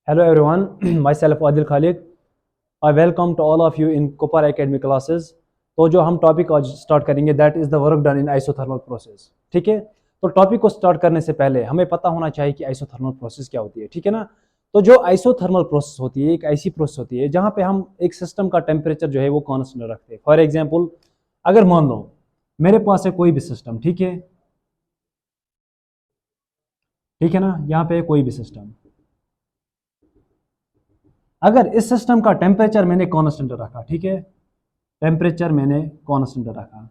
Hello everyone, myself Adil Khalid. I welcome to all of you in Copar Academy classes. तो जो हम topic आज start करेंगे that is the work done in isothermal process. ठीक है, तो topic को स्टार्ट करने से पहले हमें पता होना चाहिए कि आइसोथर्मल प्रोसेस क्या होती है। ठीक है ना, तो जो आइसोथर्मल प्रोसेस होती है एक ऐसी प्रोसेस होती है जहाँ पे हम एक सिस्टम का टेम्परेचर जो है वो कॉन्स्टेंट रखते हैं। फॉर एग्जाम्पल, अगर मान लो मेरे पास है कोई भी सिस्टम, ठीक है ना, यहाँ पे कोई भी सिस्टम, अगर इस सिस्टम का टेम्परेचर मैंने कांस्टेंट रखा, ठीक है, टेम्परेचर मैंने कांस्टेंट रखा,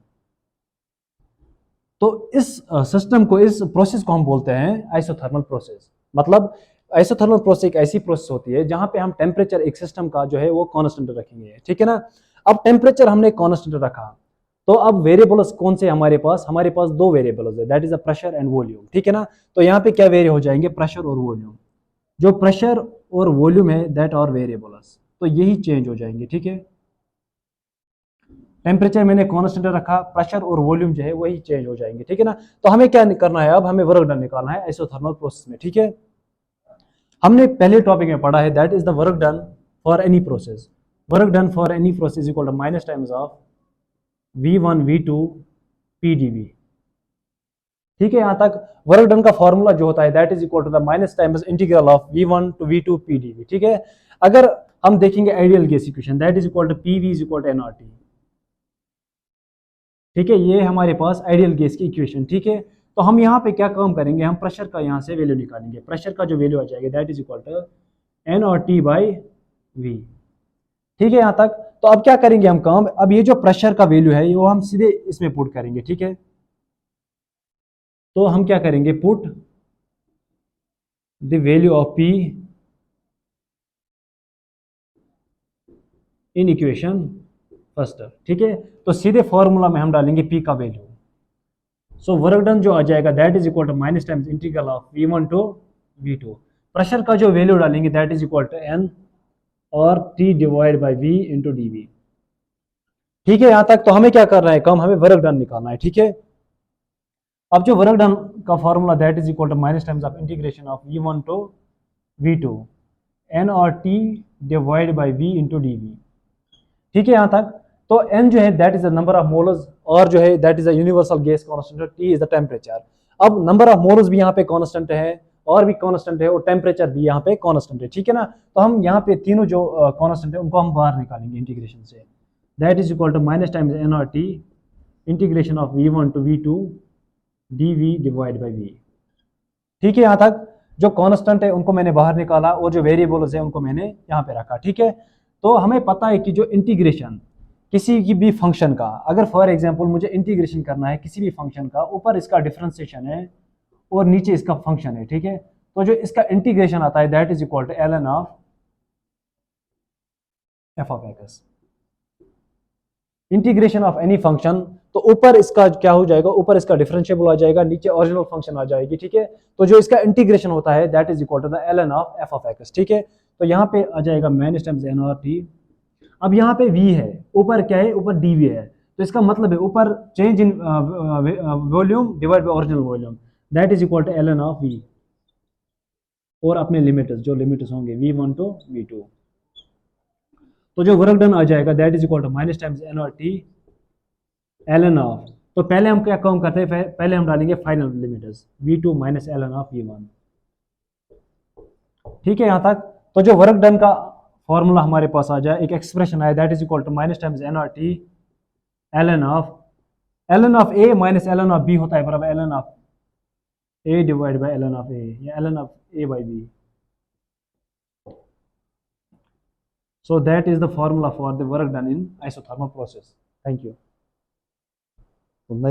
तो इस सिस्टम को, इस प्रोसेस को हम बोलते हैं आइसोथर्मल प्रोसेस। मतलब आइसोथर्मल प्रोसेस एक ऐसी प्रोसेस होती है जहां पे हम टेम्परेचर एक सिस्टम का जो है वो कांस्टेंट रखेंगे। ठीक है ना, अब टेम्परेचर हमने कांस्टेंट रखा, तो अब वेरिएबल्स कौन से हमारे पास दो वेरिएबल्स है, that is the pressure and volume. ठीक है ना, तो यहाँ पे क्या वेरी हो जाएंगे, प्रेशर और वॉल्यूम। जो प्रेशर और वॉल्यूम है दैट आर वेरिएबल्स, तो यही चेंज हो जाएंगे। ठीक है, टेम्परेचर मैंने कांस्टेंट रखा, प्रेशर और वॉल्यूम जो है वही चेंज हो जाएंगे। ठीक है ना, तो हमें क्या करना है, अब हमें वर्क डन निकालना है आइसोथर्मल प्रोसेस में। ठीक है, हमने पहले टॉपिक में पढ़ा है that is the work done for any process. Work done for any process equal to minus times of V1 V2 PdV। ठीक है, यहां तक वर्क डन का फॉर्मूला जो होता है that is equal to the minus times integral of V1 to V2 PdV। ठीक है, अगर हम देखेंगे ideal gas equation that is equal to PV is equal to nRT। ठीक है, ये हमारे पास आइडियल गैस की इक्वेशन। ठीक है, तो हम यहाँ पे क्या काम करेंगे, हम प्रेशर का यहाँ से वैल्यू निकालेंगे। प्रेशर का जो वैल्यू आ जाएगा that is equal to N और टी बाई वी। ठीक है, यहाँ तक। तो अब क्या करेंगे हम काम, अब ये जो प्रेशर का वैल्यू है वो हम सीधे इसमें पुट करेंगे। ठीक है, तो हम क्या करेंगे, put the value of P in equation first. ठीक है, तो सीधे फॉर्मूला में हम डालेंगे पी का वैल्यू। सो वर्क डन जो आ जाएगा that is equal to minus times integral of V1 to V2। Pressure का जो वैल्यू डालेंगे that is equal to N और T divide by V into d V. ठीक है, यहां तक। तो हमें क्या करना है काम, हमें वर्क डन निकालना है। ठीक है, अब जो वर्क डन का formula that is equal to minus times of integration of V1 to V2 n और T divide by V into d V. ठीक है, यहां तक। तो n जो है that is the number of molars, और जो है that is the universal gas constant, t is the temperature. अब नंबर ऑफ मोलर्स भी यहाँ पे कांस्टेंट है और भी कांस्टेंट है और टेम्परेचर भी यहाँ पे कांस्टेंट है। ठीक है ना, तो हम यहाँ पे तीनों जो कांस्टेंट है उनको हम बाहर निकालेंगे इंटीग्रेशन से। That is equal to minus times N R T integration of V1 to V2 dv divide by V. ठीक है, यहाँ तक। जो कांस्टेंट है उनको मैंने बाहर निकाला और जो वेरिएबल्स है उनको मैंने यहाँ पे रखा। ठीक है, तो हमें पता है कि जो इंटीग्रेशन किसी की भी फंक्शन का, अगर फॉर एग्जांपल मुझे इंटीग्रेशन करना है किसी भी फंक्शन का, ऊपर इसका डिफरेंशिएशन है और नीचे इसका फंक्शन है। ठीक है, तो जो इसका इंटीग्रेशन आता है that is equal to ln of f of x। Integration of any function, तो ऊपर इसका क्या हो जाएगा, ऊपर इसका डिफरेंशिएबल आ जाएगा, नीचे ओरिजिनल फंक्शन आ जाएगी। ठीक है, तो जो इसका इंटीग्रेशन होता है that is equal to the ln of f of x। ठीक है, तो यहाँ पे आ जाएगा माइनस टाइम्स n और t। अब यहाँ पे v है, ऊपर क्या है, ऊपर dv है, तो इसका मतलब है ऊपर change in volume divide by original volume that is equal to ln of v, और अपने लिमिट्स जो लिमिट्स होंगे V1 टू V2। तो जो वर्क डन आ जाएगा that is equal to minus times n और t ln ऑफ, तो पहले हम क्या काम करते हैं, पहले हम डालेंगे final limits V2 minus ln of V1। ठीक है, यहाँ तक। तो जो वर्क डन का फॉर्मूला हमारे पास आ जाए, एक एक्सप्रेशन आया that is equal to minus times n और t ln of a minus ln of b होता है बराबर ln of a divide by ln of a, या ln of a by b। So that is the formula for the work done in isothermal process. Thank you.